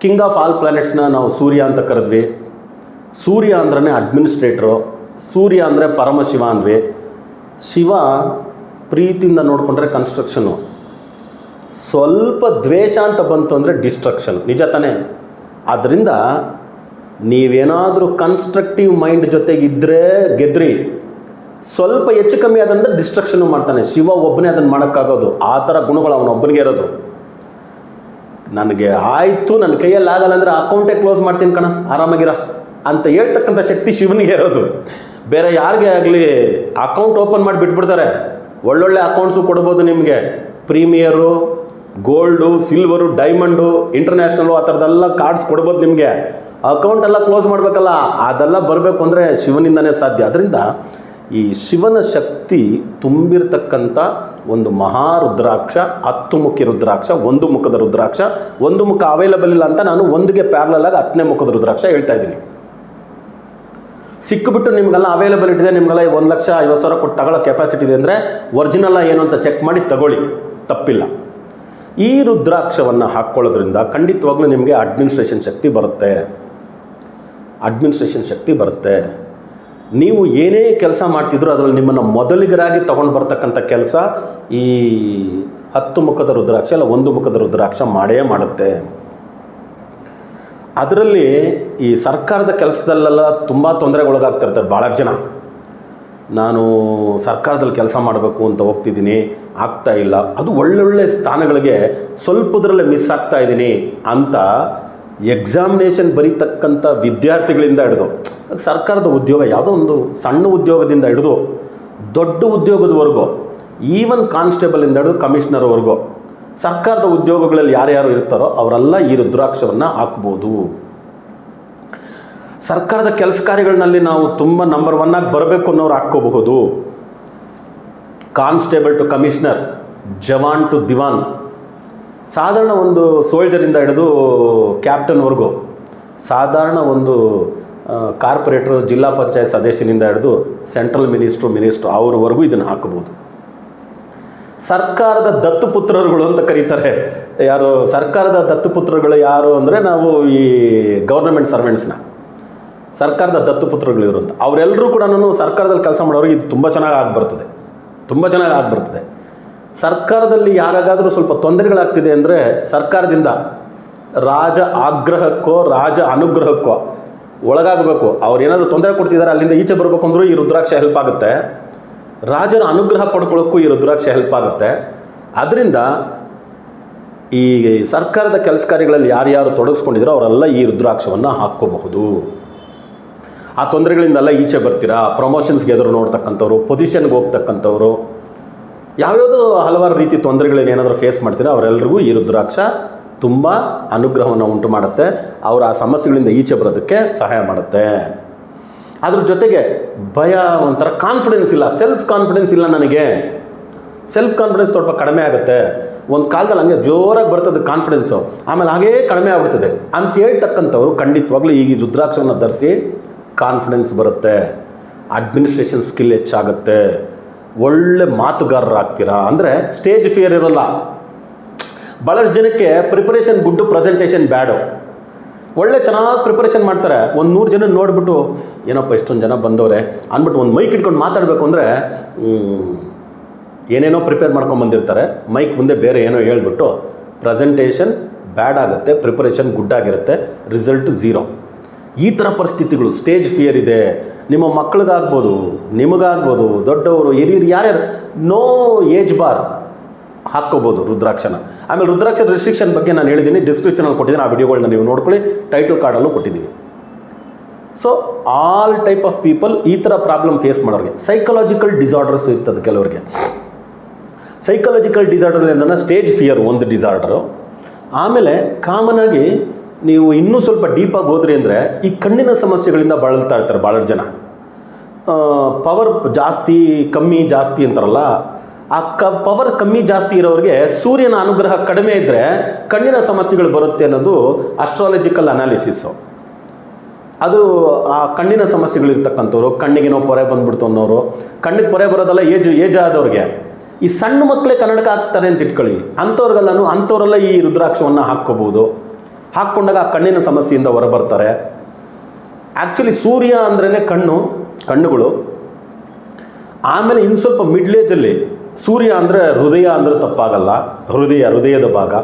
S1: ಕಿಂಗ್ ಆಫ್ ಆಲ್ ಪ್ಲಾನೆಟ್ಸ್ನ ನಾವು ಸೂರ್ಯ ಅಂತ ಕರೆದ್ವಿ. ಸೂರ್ಯ ಅಂದ್ರೆ ಅಡ್ಮಿನಿಸ್ಟ್ರೇಟ್ರು, ಸೂರ್ಯ ಅಂದರೆ ಪರಮಶಿವ ಅಂದ್ವಿ. ಶಿವ ಪ್ರೀತಿಯಿಂದ ನೋಡಿಕೊಂಡ್ರೆ ಕನ್ಸ್ಟ್ರಕ್ಷನು, ಸ್ವಲ್ಪ ದ್ವೇಷ ಅಂತ ಬಂತು ಅಂದರೆ ಡಿಸ್ಟ್ರಕ್ಷನ್. ನಿಜ ತಾನೇ? ಆದ್ದರಿಂದ ನೀವೇನಾದರೂ ಕನ್ಸ್ಟ್ರಕ್ಟಿವ್ ಮೈಂಡ್ ಜೊತೆಗಿದ್ದರೆ ಗೆದ್ರಿ, ಸ್ವಲ್ಪ ಹೆಚ್ಚು ಕಮ್ಮಿ ಆದಂದ್ರೆ ಡಿಸ್ಟ್ರಕ್ಷನ್ನು ಮಾಡ್ತಾನೆ. ಶಿವ ಒಬ್ಬನೇ ಅದನ್ನು ಮಾಡೋಕ್ಕಾಗೋದು, ಆ ಥರ ಗುಣಗಳು ಅವನೊಬ್ಬನಿಗೆ ಇರೋದು. ನನಗೆ ಆಯಿತು, ನನ್ನ ಕೈಯಲ್ಲಿ ಆಗಲ್ಲ ಅಂದರೆ ಅಕೌಂಟೇ ಕ್ಲೋಸ್ ಮಾಡ್ತೀನಿ ಕಣ, ಆರಾಮಾಗಿರ ಅಂತ ಹೇಳ್ತಕ್ಕಂಥ ಶಕ್ತಿ ಶಿವನಿಗೆ ಇರೋದು. ಬೇರೆ ಯಾರಿಗೆ ಆಗಲಿ ಅಕೌಂಟ್ ಓಪನ್ ಮಾಡಿ ಬಿಟ್ಬಿಡ್ತಾರೆ. ಒಳ್ಳೊಳ್ಳೆ ಅಕೌಂಟ್ಸು ಕೊಡ್ಬೋದು ನಿಮಗೆ, ಪ್ರೀಮಿಯರು, ಗೋಲ್ಡು, ಸಿಲ್ವರು, ಡೈಮಂಡು, ಇಂಟರ್ನ್ಯಾಷನಲು, ಆ ಥರದ್ದೆಲ್ಲ ಕಾರ್ಡ್ಸ್ ಕೊಡ್ಬೋದು ನಿಮಗೆ. ಅಕೌಂಟ್ ಎಲ್ಲ ಕ್ಲೋಸ್ ಮಾಡಬೇಕಲ್ಲ, ಅದೆಲ್ಲ ಬರಬೇಕು ಅಂದರೆ ಶಿವನಿಂದನೇ ಸಾಧ್ಯ. ಅದರಿಂದ ಈ ಶಿವನ ಶಕ್ತಿ ತುಂಬಿರ್ತಕ್ಕಂಥ ಒಂದು ಮಹಾರುದ್ರಾಕ್ಷ, 10 ಮುಖಿ ರುದ್ರಾಕ್ಷ, 1 ಮುಖದ ರುದ್ರಾಕ್ಷ. 1 ಮುಖ ಅವೈಲಬಲ್ ಇಲ್ಲ ಅಂತ ನಾನು 1ಗೆ ಪ್ಯಾರಲಲ್ ಆಗಿ 10ನೇ ಮುಖದ ರುದ್ರಾಕ್ಷ ಹೇಳ್ತಾ ಇದ್ದೀನಿ. ಸಿಕ್ಕಿಬಿಟ್ಟು ನಿಮಗೆಲ್ಲ ಅವೈಲಬಿಲಿಟಿ ಇದೆ, ನಿಮಗೆಲ್ಲ 1,50,000 ಕೊಟ್ಟು ತಗೊಳ್ಳೋ ಕೆಪಾಸಿಟಿ ಇದೆ ಅಂದರೆ ಒರಿಜಿನಲ್ಲ ಏನು ಅಂತ ಚೆಕ್ ಮಾಡಿ ತಗೊಳ್ಳಿ, ತಪ್ಪಿಲ್ಲ. ಈ ರುದ್ರಾಕ್ಷವನ್ನು ಹಾಕ್ಕೊಳ್ಳೋದ್ರಿಂದ ಖಂಡಿತವಾಗ್ಲೂ ನಿಮಗೆ ಅಡ್ಮಿನಿಸ್ಟ್ರೇಷನ್ ಶಕ್ತಿ ಬರುತ್ತೆ. ನೀವು ಏನೇ ಕೆಲಸ ಮಾಡ್ತಿದ್ರು ಅದರಲ್ಲಿ ನಿಮ್ಮನ್ನು ಮೊದಲಿಗರಾಗಿ ತೊಗೊಂಡು ಬರ್ತಕ್ಕಂಥ ಕೆಲಸ ಈ 10 ಮುಖದ ರುದ್ರಾಕ್ಷ ಅಲ್ಲ 1 ಮುಖದ ರುದ್ರಾಕ್ಷ ಮಾಡೇ ಮಾಡುತ್ತೆ. ಅದರಲ್ಲಿ ಈ ಸರ್ಕಾರದ ಕೆಲಸದಲ್ಲೆಲ್ಲ ತುಂಬ ತೊಂದರೆಗೊಳಗಾಗ್ತಿರ್ತಾರೆ ಭಾಳ ಜನ. ನಾನು ಸರ್ಕಾರದಲ್ಲಿ ಕೆಲಸ ಮಾಡಬೇಕು ಅಂತ ಹೋಗ್ತಿದ್ದೀನಿ, ಆಗ್ತಾ ಇಲ್ಲ, ಅದು ಒಳ್ಳೊಳ್ಳೆ ಸ್ಥಾನಗಳಿಗೆ ಸ್ವಲ್ಪದ್ರಲ್ಲೇ ಮಿಸ್ ಆಗ್ತಾ ಇದ್ದೀನಿ ಅಂತ ಎಕ್ಸಾಮಿನೇಷನ್ ಬರೀತಕ್ಕಂಥ ವಿದ್ಯಾರ್ಥಿಗಳಿಂದ ಹಿಡಿದು ಸರ್ಕಾರದ ಉದ್ಯೋಗ, ಯಾವುದೋ ಒಂದು ಸಣ್ಣ ಉದ್ಯೋಗದಿಂದ ಹಿಡಿದು ದೊಡ್ಡ ಉದ್ಯೋಗದವರೆಗೂ, ಈವನ್ ಕಾನ್ಸ್ಟೇಬಲಿಂದ ಹಿಡಿದು ಕಮಿಷನರ್ವರೆಗೂ ಸರ್ಕಾರದ ಉದ್ಯೋಗಗಳಲ್ಲಿ ಯಾರ್ಯಾರು ಇರ್ತಾರೋ ಅವರೆಲ್ಲ ಈ ರುದ್ರಾಕ್ಷವನ್ನು ಹಾಕ್ಬೋದು. ಸರ್ಕಾರದ ಕೆಲಸ ಕಾರ್ಯಗಳಲ್ಲಿ ನಾವು ತುಂಬ ನಂಬರ್ 1 ಆಗಿ ಬರಬೇಕು ಅನ್ನೋರು ಹಾಕ್ಕೋಬಹುದು. Constable to commissioner, jawan to diwan, ಸಾಧಾರಣ ಒಂದು ಸೋಲ್ಜರಿಂದ ಹಿಡಿದು ಕ್ಯಾಪ್ಟನ್ವರೆಗೂ, ಸಾಧಾರಣ ಒಂದು ಕಾರ್ಪೊರೇಟ್ರು, ಜಿಲ್ಲಾ ಪಂಚಾಯತ್ ಸದಸ್ಯನಿಂದ ಹಿಡಿದು ಸೆಂಟ್ರಲ್ ಮಿನಿಸ್ಟ್ರು ಅವ್ರವರೆಗೂ ಇದನ್ನು ಹಾಕಬಹುದು. ಸರ್ಕಾರದ ದತ್ತುಪುತ್ರರುಗಳು ಅಂತ ಕರೀತಾರೆ. ಯಾರು ಸರ್ಕಾರದ ದತ್ತುಪುತ್ರಗಳು ಯಾರು ಅಂದರೆ ನಾವು ಈ ಗೌರ್ನಮೆಂಟ್ ಸರ್ವೆಂಟ್ಸ್ನ ಸರ್ಕಾರದ ದತ್ತುಪುತ್ರಗಳು ಇವರು ಅಂತ. ಅವರೆಲ್ಲರೂ ಕೂಡ ಸರ್ಕಾರದಲ್ಲಿ ಕೆಲಸ ಮಾಡೋರಿಗೆ ಇದು ತುಂಬ ಚೆನ್ನಾಗಿ ಆಗ್ಬರ್ತದೆ. ಸರ್ಕಾರದಲ್ಲಿ ಯಾರಿಗಾದರೂ ಸ್ವಲ್ಪ ತೊಂದರೆಗಳಾಗ್ತಿದೆ ಅಂದರೆ ಸರ್ಕಾರದಿಂದ ರಾಜ ಆಗ್ರಹಕ್ಕೋ ರಾಜ ಅನುಗ್ರಹಕ್ಕೋ ಒಳಗಾಗಬೇಕು. ಅವ್ರು ಏನಾದರೂ ತೊಂದರೆ ಕೊಡ್ತಿದ್ದಾರೆ ಅಲ್ಲಿಂದ ಈಚೆ ಬರಬೇಕು ಅಂದರೂ ಈ ರುದ್ರಾಕ್ಷ ಹೆಲ್ಪ್ ಆಗುತ್ತೆ. ರಾಜನ ಅನುಗ್ರಹ ಪಡ್ಕೊಳ್ಳೋಕ್ಕೂ ಈ ರುದ್ರಾಕ್ಷ ಹೆಲ್ಪ್ ಆಗುತ್ತೆ. ಅದರಿಂದ ಈ ಸರ್ಕಾರದ ಕೆಲಸ ಕಾರ್ಯಗಳಲ್ಲಿ ಯಾರ್ಯಾರು ತೊಡಗಿಸ್ಕೊಂಡಿದ್ದೀರೋ ಅವರೆಲ್ಲ ಈ ರುದ್ರಾಕ್ಷವನ್ನು ಹಾಕ್ಕೋಬಹುದು. ಆ ತೊಂದರೆಗಳಿಂದೆಲ್ಲ ಈಚೆ ಬರ್ತೀರಾ. ಪ್ರಮೋಷನ್ಸ್ಗೆ ಎದುರು ನೋಡ್ತಕ್ಕಂಥವ್ರು, ಪೊಸಿಷನ್ಗೆ ಹೋಗ್ತಕ್ಕಂಥವ್ರು, ಯಾವ್ಯಾವುದೋ ಹಲವಾರು ರೀತಿ ತೊಂದರೆಗಳೇನಾದರೂ ಫೇಸ್ ಮಾಡ್ತೀರಾ ಅವರೆಲ್ಲರಿಗೂ ಈ ರುದ್ರಾಕ್ಷ ತುಂಬ ಅನುಗ್ರಹವನ್ನು ಉಂಟು ಮಾಡುತ್ತೆ. ಅವರು ಆ ಸಮಸ್ಯೆಗಳಿಂದ ಈಚೆ ಬರೋದಕ್ಕೆ ಸಹಾಯ ಮಾಡುತ್ತೆ. ಅದ್ರ ಜೊತೆಗೆ ಭಯ, ಒಂಥರ ಕಾನ್ಫಿಡೆನ್ಸ್ ಇಲ್ಲ, ಸೆಲ್ಫ್ ಕಾನ್ಫಿಡೆನ್ಸ್ ಇಲ್ಲ ನನಗೆ, ಸೆಲ್ಫ್ ಕಾನ್ಫಿಡೆನ್ಸ್ ಸ್ವಲ್ಪ ಕಡಿಮೆ ಆಗುತ್ತೆ. ಒಂದು ಕಾಲದಲ್ಲಿ ಹಂಗೆ ಜೋರಾಗಿ ಬರ್ತದೆ ಕಾನ್ಫಿಡೆನ್ಸು, ಆಮೇಲೆ ಹಾಗೇ ಕಡಿಮೆ ಆಗ್ಬಿಡ್ತದೆ ಅಂತ ಹೇಳ್ತಕ್ಕಂಥವ್ರು ಖಂಡಿತವಾಗ್ಲೂ ಈ ರುದ್ರಾಕ್ಷವನ್ನು ಧರಿಸಿ ಕಾನ್ಫಿಡೆನ್ಸ್ ಬರುತ್ತೆ, ಅಡ್ಮಿನಿಸ್ಟ್ರೇಷನ್ ಸ್ಕಿಲ್ ಹೆಚ್ಚಾಗುತ್ತೆ, ಒಳ್ಳೆ ಮಾತುಗಾರರಾಗ್ತೀರಾ. ಅಂದರೆ ಸ್ಟೇಜ್ ಫಿಯರ್ ಇರೋಲ್ಲ. ಭಾಳಷ್ಟು ಜನಕ್ಕೆ ಪ್ರಿಪರೇಷನ್ ಗುಡ್ಡು, ಪ್ರೆಸೆಂಟೇಷನ್ ಬ್ಯಾಡು. ಒಳ್ಳೆ ಚೆನ್ನಾಗಿ ಪ್ರಿಪರೇಷನ್ ಮಾಡ್ತಾರೆ, ಒಂದು 100 ಜನ ನೋಡಿಬಿಟ್ಟು ಏನಪ್ಪ ಇಷ್ಟೊಂದು ಜನ ಬಂದವ್ರೆ ಅಂದ್ಬಿಟ್ಟು ಒಂದು ಮೈಕ್ ಇಟ್ಕೊಂಡು ಮಾತಾಡಬೇಕು ಅಂದರೆ ಏನೇನೋ ಪ್ರಿಪೇರ್ ಮಾಡ್ಕೊಂಡು ಬಂದಿರ್ತಾರೆ, ಮೈಕ್ ಮುಂದೆ ಬೇರೆ ಏನೋ ಹೇಳ್ಬಿಟ್ಟು ಪ್ರೆಸೆಂಟೇಷನ್ ಬ್ಯಾಡ್ ಆಗುತ್ತೆ, ಪ್ರಿಪರೇಷನ್ ಗುಡ್ ಆಗಿರುತ್ತೆ, ರಿಸಲ್ಟ್ 0. ಈ ಥರ ಪರಿಸ್ಥಿತಿಗಳು, ಸ್ಟೇಜ್ ಫಿಯರ್ ಇದೆ. ನಿಮ್ಮ ಮಕ್ಕಳಿಗಾಗ್ಬೋದು, ನಿಮಗಾಗ್ಬೋದು, ದೊಡ್ಡವರು ಹಿರಿಯರು ಯಾರ್ಯಾರು, ನೋ ಏಜ್ ಬಾರ್ ಹಾಕ್ಕೋಬೋದು ರುದ್ರಾಕ್ಷನ. ಆಮೇಲೆ ರುದ್ರಾಕ್ಷ ರೆಸ್ಟ್ರಿಕ್ಷನ್ ಬಗ್ಗೆ ನಾನು ಹೇಳಿದ್ದೀನಿ, ಡಿಸ್ಕ್ರಿಪ್ಷನಲ್ಲಿ ಕೊಟ್ಟಿದ್ದೀನಿ, ಆ ವಿಡಿಯೋಗಳನ್ನ ನೀವು ನೋಡ್ಕೊಳ್ಳಿ, ಟೈಟಲ್ ಕಾರ್ಡಲ್ಲೂ ಕೊಟ್ಟಿದ್ದೀವಿ. So all type of people ಈ ಥರ ಪ್ರಾಬ್ಲಮ್ ಫೇಸ್ ಮಾಡೋರಿಗೆ. ಸೈಕಲಾಜಿಕಲ್ ಡಿಸಾರ್ಡರ್ಸ್ ಇರ್ತದೆ ಕೆಲವರಿಗೆ. ಸೈಕಲಾಜಿಕಲ್ ಡಿಸಾರ್ಡರ್ ಅಂದರೆ ಸ್ಟೇಜ್ ಫಿಯರ್ ಒಂದು ಡಿಸಾರ್ಡರು. ಆಮೇಲೆ ಕಾಮನಾಗಿ ನೀವು ಇನ್ನೂ ಸ್ವಲ್ಪ ಡೀಪಾಗಿ ಹೋದ್ರಿ ಅಂದರೆ ಈ ಕಣ್ಣಿನ ಸಮಸ್ಯೆಗಳಿಂದ ಬಳಲ್ತಾ ಇರ್ತಾರೆ ಭಾಳಷ್ಟು ಜನ. ಪವರ್ ಜಾಸ್ತಿ ಕಮ್ಮಿ ಜಾಸ್ತಿ ಅಂತಾರಲ್ಲ, ಆ ಪವರ್ ಕಮ್ಮಿ ಜಾಸ್ತಿ ಇರೋರಿಗೆ ಸೂರ್ಯನ ಅನುಗ್ರಹ ಕಡಿಮೆ ಇದ್ದರೆ ಕಣ್ಣಿನ ಸಮಸ್ಯೆಗಳು ಬರುತ್ತೆ ಅನ್ನೋದು ಅಸ್ಟ್ರಾಲಜಿಕಲ್ ಅನಾಲಿಸಿಸ್ಸು. ಅದು ಆ ಕಣ್ಣಿನ ಸಮಸ್ಯೆಗಳಿರ್ತಕ್ಕಂಥವ್ರು, ಕಣ್ಣಿಗೇನೋ ಪೊರೆ ಬಂದ್ಬಿಡ್ತು ಅನ್ನೋರು, ಕಣ್ಣಿಗೆ ಪೊರೆ ಬರೋದಲ್ಲ ಏಜ್ ಆದವ್ರಿಗೆ, ಈ ಸಣ್ಣ ಮಕ್ಕಳೇ ಕನ್ನಡಕ ಹಾಕ್ತಾರೆ ಅಂತ ಇಟ್ಕೊಳ್ಳಿ, ಅಂಥವರೆಲ್ಲ ಈ ರುದ್ರಾಕ್ಷವನ್ನು ಹಾಕ್ಕೋಬೋದು. ಹಾಕ್ಕೊಂಡಾಗ ಆ ಕಣ್ಣಿನ ಸಮಸ್ಯೆಯಿಂದ ಹೊರಬರ್ತಾರೆ. ಆ್ಯಕ್ಚುಲಿ ಸೂರ್ಯ ಅಂದ್ರೇ ಕಣ್ಣುಗಳು. ಆಮೇಲೆ ಇನ್ನು ಸ್ವಲ್ಪ ಮಿಡ್ಲೇಜಲ್ಲಿ ಸೂರ್ಯ ಅಂದರೆ ಹೃದಯ ಅಂದರೆ ತಪ್ಪಾಗಲ್ಲ, ಹೃದಯದ ಭಾಗ.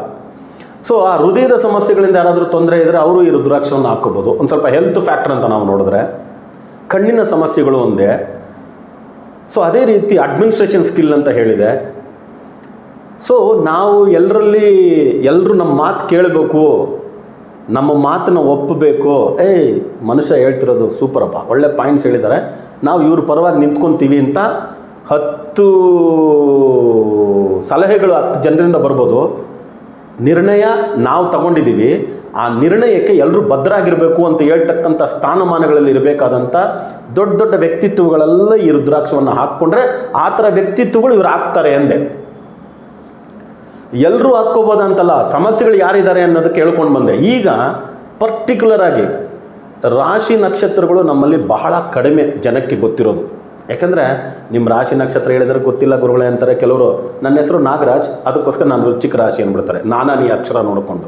S1: ಸೊ ಆ ಹೃದಯದ ಸಮಸ್ಯೆಗಳಿಂದ ಯಾರಾದರೂ ತೊಂದರೆ ಇದ್ದರೆ ಅವರು ಈ ರುದ್ರಾಕ್ಷವನ್ನು ಹಾಕ್ಕೋಬೋದು. ಒಂದು ಸ್ವಲ್ಪ ಹೆಲ್ತ್ ಫ್ಯಾಕ್ಟರ್ ಅಂತ ನಾವು ನೋಡಿದ್ರೆ ಕಣ್ಣಿನ ಸಮಸ್ಯೆಗಳು ಒಂದೇ. ಸೊ ಅದೇ ರೀತಿ ಅಡ್ಮಿನಿಸ್ಟ್ರೇಷನ್ ಸ್ಕಿಲ್ ಅಂತ ಹೇಳಿದೆ. ಸೊ ನಾವು ಎಲ್ಲರೂ ನಮ್ಮ ಮಾತು ಕೇಳಬೇಕು, ನಮ್ಮ ಮಾತನ್ನು ಒಪ್ಪಬೇಕು. ಮನುಷ್ಯ ಹೇಳ್ತಿರೋದು ಸೂಪರಪ್ಪ, ಒಳ್ಳೆ ಪಾಯಿಂಟ್ಸ್ ಹೇಳಿದ್ದಾರೆ, ನಾವು ಇವ್ರ ಪರವಾಗಿ ನಿಂತ್ಕೊತೀವಿ ಅಂತ 10 ಸಲಹೆಗಳು 10 ಜನರಿಂದ ಬರ್ಬೋದು. ನಿರ್ಣಯ ನಾವು ತಗೊಂಡಿದ್ದೀವಿ, ಆ ನಿರ್ಣಯಕ್ಕೆ ಎಲ್ಲರೂ ಬದ್ಧರಾಗಿರಬೇಕು ಅಂತ ಹೇಳ್ತಕ್ಕಂಥ ಸ್ಥಾನಮಾನಗಳಲ್ಲಿ ಇರಬೇಕಾದಂಥ ದೊಡ್ಡ ದೊಡ್ಡ ವ್ಯಕ್ತಿತ್ವಗಳೆಲ್ಲ ಈ ರುದ್ರಾಕ್ಷವನ್ನು ಹಾಕ್ಕೊಂಡ್ರೆ ಆ ಥರ ವ್ಯಕ್ತಿತ್ವಗಳು ಇವರು ಹಾಕ್ತಾರೆ ಅಂದೆ. ಎಲ್ಲರೂ ಹಾಕ್ಕೋಬೋದಂತಲ್ಲ, ಸಮಸ್ಯೆಗಳು ಯಾರಿದ್ದಾರೆ ಅನ್ನೋದು ಕೇಳ್ಕೊಂಡು ಬಂದೆ. ಈಗ ಪರ್ಟಿಕ್ಯುಲರ್ ಆಗಿ ರಾಶಿ ನಕ್ಷತ್ರಗಳು ನಮ್ಮಲ್ಲಿ ಬಹಳ ಕಡಿಮೆ ಜನಕ್ಕೆ ಗೊತ್ತಿರೋದು. ಯಾಕಂದರೆ ನಿಮ್ಮ ರಾಶಿ ನಕ್ಷತ್ರ ಹೇಳಿದರೆ ಗೊತ್ತಿಲ್ಲ ಗುರುಗಳೇ ಅಂತಾರೆ ಕೆಲವರು. ನನ್ನ ಹೆಸರು ನಾಗರಾಜ್, ಅದಕ್ಕೋಸ್ಕರ ನಾನು ವೃಶ್ಚಿಕ ರಾಶಿ ಅಂದ್ಬಿಡ್ತಾರೆ, ನಾನಾನಿ ಅಕ್ಷರ ನೋಡಿಕೊಂಡು.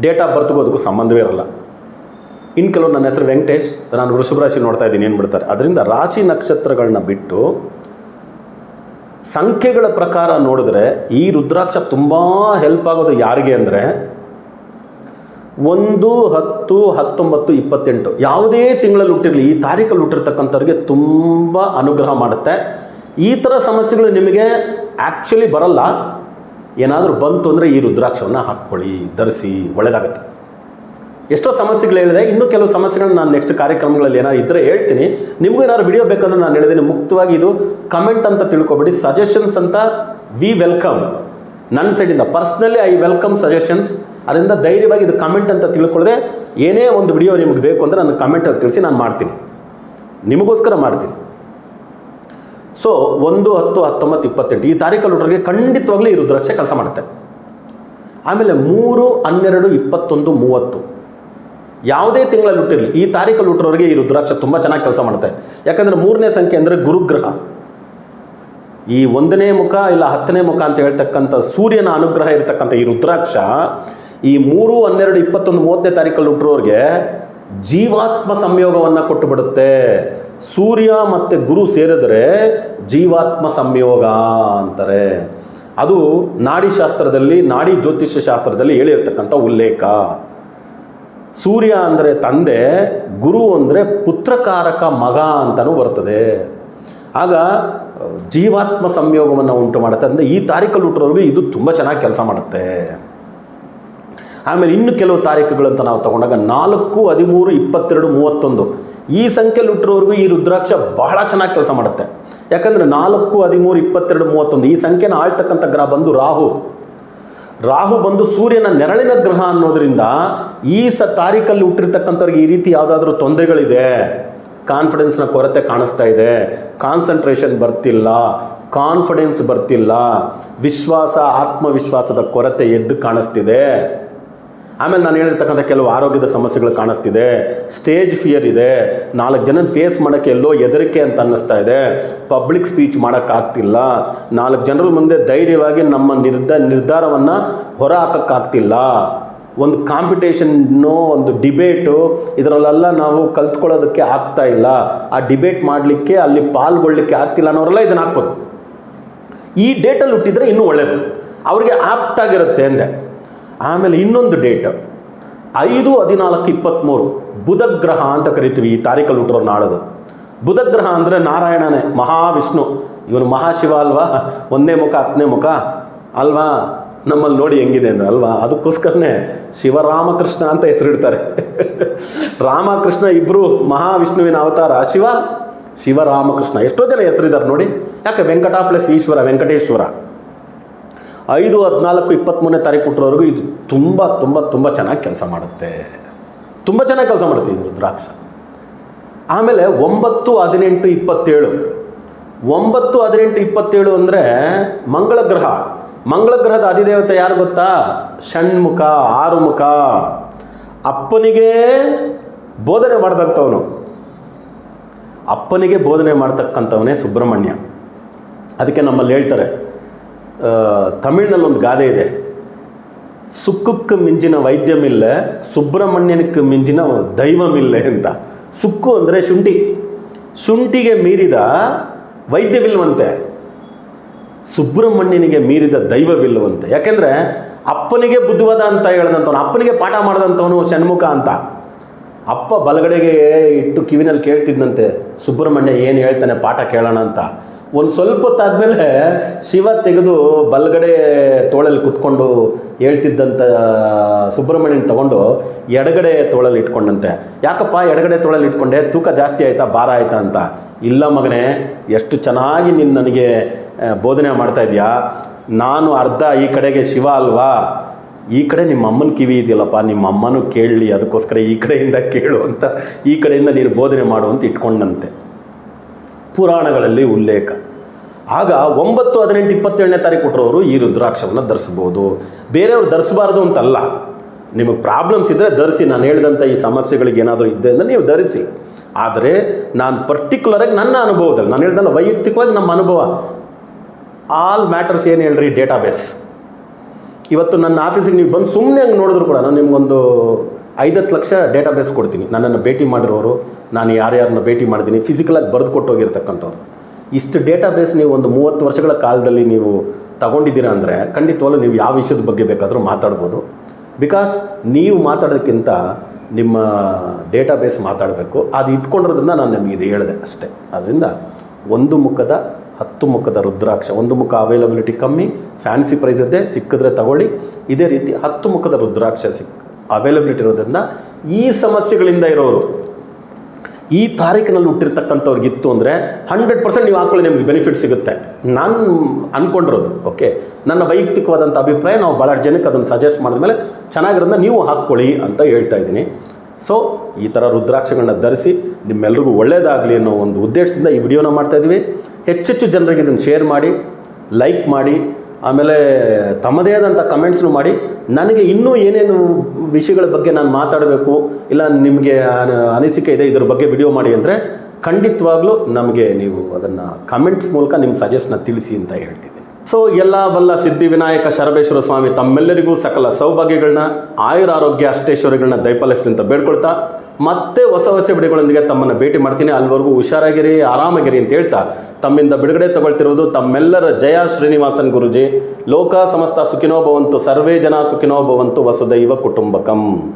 S1: ಡೇಟ್ ಆಫ್ ಬರ್ತ್ಗೂ ಅದಕ್ಕೂ ಸಂಬಂಧವೇ ಇರಲ್ಲ. ಇನ್ನು ಕೆಲವರು ನನ್ನ ಹೆಸರು ವೆಂಕಟೇಶ್, ನಾನು ವೃಷಭ ರಾಶಿ ನೋಡ್ತಾ ಇದ್ದೀನಿ ಅಂದ್ಬಿಡ್ತಾರೆ. ಅದರಿಂದ ರಾಶಿ ನಕ್ಷತ್ರಗಳನ್ನ ಬಿಟ್ಟು ಸಂಖ್ಯೆಗಳ ಪ್ರಕಾರ ನೋಡಿದ್ರೆ ಈ ರುದ್ರಾಕ್ಷ ತುಂಬ ಹೆಲ್ಪ್ ಆಗೋದು ಯಾರಿಗೆ ಅಂದರೆ 1, 10, 19, 28 ಯಾವುದೇ ತಿಂಗಳಲ್ಲಿ ಹುಟ್ಟಿರಲಿ, ಈ ತಾರೀಖಲ್ಲಿ ಹುಟ್ಟಿರ್ತಕ್ಕಂಥವ್ರಿಗೆ ತುಂಬ ಅನುಗ್ರಹ ಮಾಡುತ್ತೆ. ಈ ಥರ ಸಮಸ್ಯೆಗಳು ನಿಮಗೆ ಆ್ಯಕ್ಚುಲಿ ಬರಲ್ಲ, ಏನಾದರೂ ಬಂತು ಅಂದರೆ ಈ ರುದ್ರಾಕ್ಷವನ್ನು ಹಾಕ್ಕೊಳ್ಳಿ, ಧರಿಸಿ, ಒಳ್ಳೆಯದಾಗುತ್ತೆ. ಎಷ್ಟೋ ಸಮಸ್ಯೆಗಳು ಹೇಳಿದೆ, ಇನ್ನೂ ಕೆಲವು ಸಮಸ್ಯೆಗಳನ್ನ ನಾನು ನೆಕ್ಸ್ಟ್ ಕಾರ್ಯಕ್ರಮಗಳಲ್ಲಿ ಏನಾದ್ರು ಇದ್ದರೆ ಹೇಳ್ತೀನಿ. ನಿಮಗೂ ಏನಾದ್ರು ವಿಡಿಯೋ ಬೇಕಂದ್ರೆ ನಾನು ಹೇಳಿದ್ದೀನಿ, ಮುಕ್ತವಾಗಿ ಇದು ಕಮೆಂಟ್ ಅಂತ ತಿಳ್ಕೊಬೇಡಿ, ಸಜೆಷನ್ಸ್ ಅಂತ ವಿ ವೆಲ್ಕಮ್. ನನ್ನ ಸೈಡಿಂದ ಪರ್ಸ್ನಲಿ ಐ ವೆಲ್ಕಮ್ ಸಜೆಷನ್ಸ್. ಅದರಿಂದ ಧೈರ್ಯವಾಗಿ ಇದು ಕಮೆಂಟ್ ಅಂತ ತಿಳ್ಕೊಳ್ಳದೆ ಏನೇ ಒಂದು ವಿಡಿಯೋ ನಿಮಗೆ ಬೇಕು ಅಂದರೆ ನನಗೆ ಕಮೆಂಟಲ್ಲಿ ತಿಳಿಸಿ, ನಾನು ಮಾಡ್ತೀನಿ, ನಿಮಗೋಸ್ಕರ ಮಾಡ್ತೀನಿ. ಸೊ 1, 10, 19, 28 ಈ ತಾರೀಖಲ್ಲಿ ಹುಟ್ಟೋರಿಗೆ ಖಂಡಿತವಾಗ್ಲೂ ಈ ರುದ್ರಾಕ್ಷ ಕೆಲಸ ಮಾಡುತ್ತೆ. ಆಮೇಲೆ 3, 12, 21, 30 ಯಾವುದೇ ತಿಂಗಳಲ್ಲಿ ಹುಟ್ಟಿರಲಿ, ಈ ತಾರೀಖಲ್ಲಿ ಹುಟ್ಟಿರೋರಿಗೆ ಈ ರುದ್ರಾಕ್ಷ ತುಂಬ ಚೆನ್ನಾಗಿ ಕೆಲಸ ಮಾಡುತ್ತೆ. ಯಾಕಂದರೆ 3ನೇ ಸಂಖ್ಯೆ ಅಂದರೆ ಗುರುಗ್ರಹ. ಈ 1ನೇ ಮುಖ ಇಲ್ಲ 10ನೇ ಮುಖ ಅಂತ ಹೇಳ್ತಕ್ಕಂಥ ಸೂರ್ಯನ ಅನುಗ್ರಹ ಇರತಕ್ಕಂಥ ಈ ರುದ್ರಾಕ್ಷ ಈ 3, 12, 21, 30ನೇ ತಾರೀಖಲ್ಲಿ ಹುಟ್ಟಿರೋರಿಗೆ ಜೀವಾತ್ಮ ಸಂಯೋಗವನ್ನು ಕೊಟ್ಟು ಬಿಡುತ್ತೆ. ಸೂರ್ಯ ಮತ್ತು ಗುರು ಸೇರಿದ್ರೆ ಜೀವಾತ್ಮ ಸಂಯೋಗ ಅಂತಾರೆ. ಅದು ನಾಡಿಶಾಸ್ತ್ರದಲ್ಲಿ, ನಾಡಿ ಜ್ಯೋತಿಷ್ಯ ಶಾಸ್ತ್ರದಲ್ಲಿ ಹೇಳಿರ್ತಕ್ಕಂಥ ಉಲ್ಲೇಖ. ಸೂರ್ಯ ಅಂದರೆ ತಂದೆ, ಗುರು ಅಂದರೆ ಪುತ್ರಕಾರಕ ಮಗ ಅಂತಲೂ ಬರ್ತದೆ. ಆಗ ಜೀವಾತ್ಮ ಸಂಯೋಗವನ್ನು ಉಂಟು ಮಾಡುತ್ತೆ. ಅಂದರೆ ಈ ತಾರೀಖಲ್ಲಿ ಹುಟ್ಟಿರೋರಿಗೆ ಇದು ತುಂಬ ಚೆನ್ನಾಗಿ ಕೆಲಸ ಮಾಡುತ್ತೆ. ಆಮೇಲೆ ಇನ್ನು ಕೆಲವು ತಾರೀಖುಗಳಂತ ನಾವು ತಗೊಂಡಾಗ 4, 13, 22, 31 ಈ ಸಂಖ್ಯೆಯಲ್ಲಿ ಹುಟ್ಟಿರೋರಿಗೂ ಈ ರುದ್ರಾಕ್ಷ ಬಹಳ ಚೆನ್ನಾಗಿ ಕೆಲಸ ಮಾಡುತ್ತೆ. ಯಾಕಂದರೆ 4, 13, 22, 31 ಈ ಸಂಖ್ಯೆನ ಆಳ್ತಕ್ಕಂಥ ಗ್ರಹ ಬಂದು ರಾಹು ಬಂದು ಸೂರ್ಯನ ನೆರಳಿನ ಗ್ರಹ ಅನ್ನೋದರಿಂದ ಈ ತಾರೀಖಲ್ಲಿ ಹುಟ್ಟಿರ್ತಕ್ಕಂಥವ್ರಿಗೆ ಈ ರೀತಿ ಯಾವುದಾದ್ರೂ ತೊಂದರೆಗಳಿದೆ, ಕಾನ್ಫಿಡೆನ್ಸ್ನ ಕೊರತೆ ಕಾಣಿಸ್ತಾ ಇದೆ, ಕಾನ್ಸಂಟ್ರೇಷನ್ ಬರ್ತಿಲ್ಲ, ಕಾನ್ಫಿಡೆನ್ಸ್ ಬರ್ತಿಲ್ಲ, ವಿಶ್ವಾಸ ಆತ್ಮವಿಶ್ವಾಸದ ಕೊರತೆ ಎದ್ದು ಕಾಣಿಸ್ತಿದೆ. ಆಮೇಲೆ ನಾನು ಹೇಳಿರ್ತಕ್ಕಂಥ ಕೆಲವು ಆರೋಗ್ಯದ ಸಮಸ್ಯೆಗಳು ಕಾಣಿಸ್ತಿದೆ, ಸ್ಟೇಜ್ ಫಿಯರ್ ಇದೆ, 4 ಜನ ಫೇಸ್ ಮಾಡೋಕ್ಕೆ ಎಲ್ಲೋ ಹೆದರಿಕೆ ಅಂತ ಅನ್ನಿಸ್ತಾ ಇದೆ, ಪಬ್ಲಿಕ್ ಸ್ಪೀಚ್ ಮಾಡೋಕ್ಕಾಗ್ತಿಲ್ಲ, 4 ಜನರ ಮುಂದೆ ಧೈರ್ಯವಾಗಿ ನಮ್ಮ ನಿರ್ಧಾರವನ್ನು ಹೊರ ಹಾಕೋಕ್ಕಾಗ್ತಿಲ್ಲ, ಒಂದು ಕಾಂಪಿಟೇಷನ್ನು, ಒಂದು ಡಿಬೇಟು, ಇದರಲ್ಲೆಲ್ಲ ನಾವು ಕಲ್ತ್ಕೊಳ್ಳೋದಕ್ಕೆ ಆಗ್ತಾ ಇಲ್ಲ, ಆ ಡಿಬೇಟ್ ಮಾಡಲಿಕ್ಕೆ ಅಲ್ಲಿ ಪಾಲ್ಗೊಳ್ಳಲಿಕ್ಕೆ ಆಗ್ತಿಲ್ಲ ಅನ್ನೋರೆಲ್ಲ ಇದನ್ನು ಹಾಕ್ಬೋದು. ಈ ಡೇಟಲ್ಲಿ ಹುಟ್ಟಿದರೆ ಇನ್ನೂ ಒಳ್ಳೆಯದು, ಅವ್ರಿಗೆ ಆಪ್ಟ್ ಆಗಿರುತ್ತೆ ಅಂದೆ. ಆಮೇಲೆ ಇನ್ನೊಂದು ಡೇಟ್ 5/14/23 ಬುಧಗ್ರಹ ಅಂತ ಕರಿತೀವಿ. ಈ ತಾರೀಖಲ್ಲಿ ಹುಟ್ಟಿರೋ ನಾಳದು. ಬುಧಗ್ರಹ ಅಂದರೆ ನಾರಾಯಣನೇ, ಮಹಾವಿಷ್ಣು, ಇವನು ಮಹಾಶಿವ ಅಲ್ವಾ, 1ನೇ ಮುಖ 10ನೇ ಮುಖ ಅಲ್ವಾ, ನಮ್ಮಲ್ಲಿ ನೋಡಿ ಹೆಂಗಿದೆ ಅಂದರೆ ಅಲ್ವಾ. ಅದಕ್ಕೋಸ್ಕರನೇ ಶಿವರಾಮಕೃಷ್ಣ ಅಂತ ಹೆಸರಿಡ್ತಾರೆ. ರಾಮಕೃಷ್ಣ ಇಬ್ಬರು ಮಹಾವಿಷ್ಣುವಿನ ಅವತಾರ, ಶಿವರಾಮಕೃಷ್ಣ. ಎಷ್ಟೋ ಜನ ಹೆಸರಿದ್ದಾರೆ ನೋಡಿ. ಯಾಕೆ ವೆಂಕಟ ಪ್ಲಸ್ ಈಶ್ವರ, ವೆಂಕಟೇಶ್ವರ. 5/14/23ನೇ ತಾರೀಕು ಹುಟ್ಟಿರೋರ್ಗೂ ಇದು ತುಂಬ ತುಂಬ ತುಂಬ ಚೆನ್ನಾಗಿ ಕೆಲಸ ಮಾಡುತ್ತೆ, ತುಂಬ ಚೆನ್ನಾಗಿ ಕೆಲಸ ಮಾಡುತ್ತೆ ಈ ರುದ್ರಾಕ್ಷ. ಆಮೇಲೆ 9/18/27 9/18/27 ಅಂದರೆ ಮಂಗಳ ಗ್ರಹ. ಮಂಗಳ ಗ್ರಹದ ಅಧಿದೇವತೆ ಯಾರು ಗೊತ್ತಾ? ಷಣ್ಮುಖ, 6 ಮುಖ. ಅಪ್ಪನಿಗೆ ಬೋಧನೆ ಮಾಡಿದಂಥವನು, ಅಪ್ಪನಿಗೆ ಬೋಧನೆ ಮಾಡ್ತಕ್ಕಂಥವನೇ ಸುಬ್ರಹ್ಮಣ್ಯ. ಅದಕ್ಕೆ ನಮ್ಮಲ್ಲಿ ಹೇಳ್ತಾರೆ, ತಮಿಳಿನಲ್ಲಿ ಒಂದು ಗಾದೆ ಇದೆ, ಸುಕ್ಕಕ್ಕೆ ಮಿಂಚಿನ ವೈದ್ಯಮಿಲ್ಲೆ, ಸುಬ್ರಹ್ಮಣ್ಯನಕ್ಕೆ ಮಿಂಚಿನ ದೈವಮಿಲ್ಲೆ ಅಂತ. ಸುಕ್ಕು ಅಂದರೆ ಶುಂಠಿ, ಶುಂಠಿಗೆ ಮೀರಿದ ವೈದ್ಯವಿಲ್ವಂತೆ, ಸುಬ್ರಹ್ಮಣ್ಯನಿಗೆ ಮೀರಿದ ದೈವವಿಲ್ಲವಂತೆ. ಯಾಕೆಂದರೆ ಅಪ್ಪನಿಗೆ ಬುದ್ಧಿವಾದ ಅಂತ ಹೇಳಿದಂಥವನು, ಅಪ್ಪನಿಗೆ ಪಾಠ ಮಾಡಿದಂಥವನು ಷಣ್ಮುಖ ಅಂತ. ಅಪ್ಪ ಬಲಗಡೆಗೆ ಇಟ್ಟು ಕಿವಿನಲ್ಲಿ ಕೇಳ್ತಿದ್ದಂತೆ, ಸುಬ್ರಹ್ಮಣ್ಯ ಏನು ಹೇಳ್ತಾನೆ ಪಾಠ ಕೇಳೋಣ ಅಂತ. ಒಂದು ಸ್ವಲ್ಪ ಹೊತ್ತಾದಮೇಲೆ ಶಿವ ತೆಗೆದು ಬಲಗಡೆ ತೋಳಲ್ಲಿ ಕುತ್ಕೊಂಡು ಹೇಳ್ತಿದ್ದಂಥ ಸುಬ್ರಹ್ಮಣ್ಯನ ತಗೊಂಡು ಎಡಗಡೆ ತೋಳಲ್ಲಿ ಇಟ್ಕೊಂಡಂತೆ. ಯಾಕಪ್ಪ ಎಡಗಡೆ ತೋಳಲ್ಲಿ ಇಟ್ಕೊಂಡೆ, ತೂಕ ಜಾಸ್ತಿ ಆಯಿತಾ, ಭಾರ ಆಯಿತಾ ಅಂತ. ಇಲ್ಲ ಮಗನೇ, ಎಷ್ಟು ಚೆನ್ನಾಗಿ ನೀನು ನನಗೆ ಬೋಧನೆ ಮಾಡ್ತಾ ಇದೆಯಾ, ನಾನು ಅರ್ಧ ಈ ಕಡೆಗೆ ಶಿವ ಅಲ್ವಾ, ಈ ಕಡೆ ನಿಮ್ಮ ಅಮ್ಮನ ಕಿವಿ ಇದೆಯಲ್ಲಪ್ಪ, ನಿಮ್ಮ ಅಮ್ಮನೂ ಕೇಳಲಿ, ಅದಕ್ಕೋಸ್ಕರ ಈ ಕಡೆಯಿಂದ ಕೇಳು ಅಂತ, ಈ ಕಡೆಯಿಂದ ನೀನು ಬೋಧನೆ ಮಾಡು ಅಂತ ಇಟ್ಕೊಂಡಂತೆ ಪುರಾಣಗಳಲ್ಲಿ ಉಲ್ಲೇಖ. ಆಗ 9/18/27ನೇ ತಾರೀಕು ಹುಟ್ಟಿರೋರು ಈ ರುದ್ರಾಕ್ಷವನ್ನು ಧರಿಸ್ಬೋದು. ಬೇರೆಯವ್ರು ಧರಿಸಬಾರ್ದು ಅಂತಲ್ಲ, ನಿಮಗೆ ಪ್ರಾಬ್ಲಮ್ಸ್ ಇದ್ದರೆ ಧರಿಸಿ. ನಾನು ಹೇಳಿದಂಥ ಈ ಸಮಸ್ಯೆಗಳಿಗೆ ಏನಾದರೂ ಇದ್ದೆ ಅಂದರೆ ನೀವು ಧರಿಸಿ. ಆದರೆ ನಾನು ಪರ್ಟಿಕ್ಯುಲರಾಗಿ ನನ್ನ ಅನುಭವದಲ್ಲಿ, ನಾನು ಹೇಳ್ದಲ್ಲ ವೈಯಕ್ತಿಕವಾಗಿ ನಮ್ಮ ಅನುಭವ, ಆಲ್ ಮ್ಯಾಟರ್ಸ್ ಏನು ಹೇಳ್ರಿ, ಡೇಟಾಬೇಸ್. ಇವತ್ತು ನನ್ನ ಆಫೀಸಿಗೆ ನೀವು ಬಂದು ಸುಮ್ಮನೆ ಹಂಗೆ ನೋಡಿದ್ರು ಕೂಡ ನಾನು ನಿಮಗೊಂದು 5-10 ಲಕ್ಷ ಡೇಟಾಬೇಸ್ ಕೊಡ್ತೀನಿ. ನನ್ನನ್ನು ಭೇಟಿ ಮಾಡಿರೋರು, ನಾನು ಯಾರ್ಯಾರನ್ನ ಭೇಟಿ ಮಾಡಿದ್ದೀನಿ, ಫಿಸಿಕಲಾಗಿ ಬರೆದು ಕೊಟ್ಟೋಗಿರ್ತಕ್ಕಂಥವ್ರು. ಇಷ್ಟು ಡೇಟಾಬೇಸ್ ನೀವು ಒಂದು 30 ವರ್ಷಗಳ ಕಾಲದಲ್ಲಿ ನೀವು ತಗೊಂಡಿದ್ದೀರಾ ಅಂದರೆ ಖಂಡಿತವಾಗ್ಲೂ ನೀವು ಯಾವ ವಿಷಯದ ಬಗ್ಗೆ ಬೇಕಾದರೂ ಮಾತಾಡ್ಬೋದು. ಬಿಕಾಸ್ ನೀವು ಮಾತಾಡೋದಕ್ಕಿಂತ ನಿಮ್ಮ ಡೇಟಾಬೇಸ್ ಮಾತಾಡಬೇಕು. ಅದು ಇಟ್ಕೊಂಡಿರೋದ್ರಿಂದ ನಾನು ನಿಮಗೆ ಇದು ಹೇಳಿದೆ ಅಷ್ಟೇ. ಅದರಿಂದ 1 ಮುಖದ 10 ಮುಖದ ರುದ್ರಾಕ್ಷ, 1 ಮುಖ ಅವೈಲಬಿಲಿಟಿ ಕಮ್ಮಿ, ಫ್ಯಾನ್ಸಿ ಪ್ರೈಸ್ ಇದೆ, ಸಿಕ್ಕಿದ್ರೆ ತಗೊಳ್ಳಿ. ಇದೇ ರೀತಿ 10 ಮುಖದ ರುದ್ರಾಕ್ಷ ಅವೈಲಬಿಲಿಟಿ ಇರೋದ್ರಿಂದ ಈ ಸಮಸ್ಯೆಗಳಿಂದ ಇರೋರು, ಈ ತಾರೀಕಿನಲ್ಲಿ ಹುಟ್ಟಿರ್ತಕ್ಕಂಥವ್ರಿಗಿತ್ತು ಅಂದರೆ 100% ನೀವು ಹಾಕೊಳ್ಳಿ, ನಿಮಗೆ ಬೆನಿಫಿಟ್ ಸಿಗುತ್ತೆ. ನಾನು ಅಂದ್ಕೊಂಡಿರೋದು, ಓಕೆ, ನನ್ನ ವೈಯಕ್ತಿಕವಾದಂಥ ಅಭಿಪ್ರಾಯ. ನಾವು ಭಾಳ ಜನಕ್ಕೆ ಅದನ್ನು ಸಜೆಸ್ಟ್ ಮಾಡಿದ್ಮೇಲೆ ಚೆನ್ನಾಗಿರೋದನ್ನ ನೀವು ಹಾಕ್ಕೊಳ್ಳಿ ಅಂತ ಹೇಳ್ತಾ ಇದ್ದೀನಿ. ಸೊ ಈ ಥರ ರುದ್ರಾಕ್ಷಗಳನ್ನ ಧರಿಸಿ ನಿಮ್ಮೆಲ್ರಿಗೂ ಒಳ್ಳೆಯದಾಗಲಿ ಅನ್ನೋ ಒಂದು ಉದ್ದೇಶದಿಂದ ಈ ವಿಡಿಯೋನ ಮಾಡ್ತಾಯಿದ್ವಿ. ಹೆಚ್ಚೆಚ್ಚು ಜನರಿಗೆ ಇದನ್ನು ಶೇರ್ ಮಾಡಿ, ಲೈಕ್ ಮಾಡಿ, ಆಮೇಲೆ ತಮ್ಮದೇ ಆದಂಥ ಕಮೆಂಟ್ಸ್ನು ಮಾಡಿ. ನನಗೆ ಇನ್ನೂ ಏನೇನು ವಿಷಯಗಳ ಬಗ್ಗೆ ನಾನು ಮಾತಾಡಬೇಕು, ಇಲ್ಲ ನಿಮಗೆ ಅನಿಸಿಕೆ ಇದೆ ಇದರ ಬಗ್ಗೆ ವಿಡಿಯೋ ಮಾಡಿ ಅಂದರೆ ಖಂಡಿತವಾಗ್ಲೂ ನಮಗೆ ನೀವು ಅದನ್ನು ಕಮೆಂಟ್ಸ್ ಮೂಲಕ ನಿಮ್ಮ ಸಜೆಷನ್ನ ತಿಳಿಸಿ ಅಂತ ಹೇಳ್ತಿದ್ದೀನಿ. ಸೊ ಎಲ್ಲ ಬಲ್ಲ ಸಿದ್ಧಿವಿನಾಯಕ ಶರಬೇಶ್ವರ ಸ್ವಾಮಿ ತಮ್ಮೆಲ್ಲರಿಗೂ ಸಕಲ ಸೌಭಾಗ್ಯಗಳನ್ನ, ಆಯುರಾರೋಗ್ಯ ಅಷ್ಟೈಶ್ವರ್ಯಗಳನ್ನ ದಯಪಾಲಿಸಲಿ ಅಂತ ಬೇಡ್ಕೊಳ್ತಾ ಮತ್ತೆ ಹೊಸ ವಿಡಿಯೋಗಳೊಂದಿಗೆ ತಮ್ಮನ್ನು ಭೇಟಿ ಮಾಡ್ತೀನಿ. ಅಲ್ಲಿವರೆಗೂ ಹುಷಾರಾಗಿರಿ, ಆರಾಮಾಗಿರಿ ಅಂತ ಹೇಳ್ತಾ ತಮ್ಮಿಂದ ಬಿಡುಗಡೆ ತಗೊಳ್ತಿರೋದು ತಮ್ಮೆಲ್ಲರ ಜಯ ಶ್ರೀನಿವಾಸನ್ ಗುರುಜಿ. ಲೋಕ ಸಮಸ್ತ ಸುಖಿನೋ ಭವಂತು, ಸರ್ವೇ ಜನ ಸುಖಿನೋ ಭವಂತು, ವಸುದೈವ ಕುಟುಂಬಕಂ.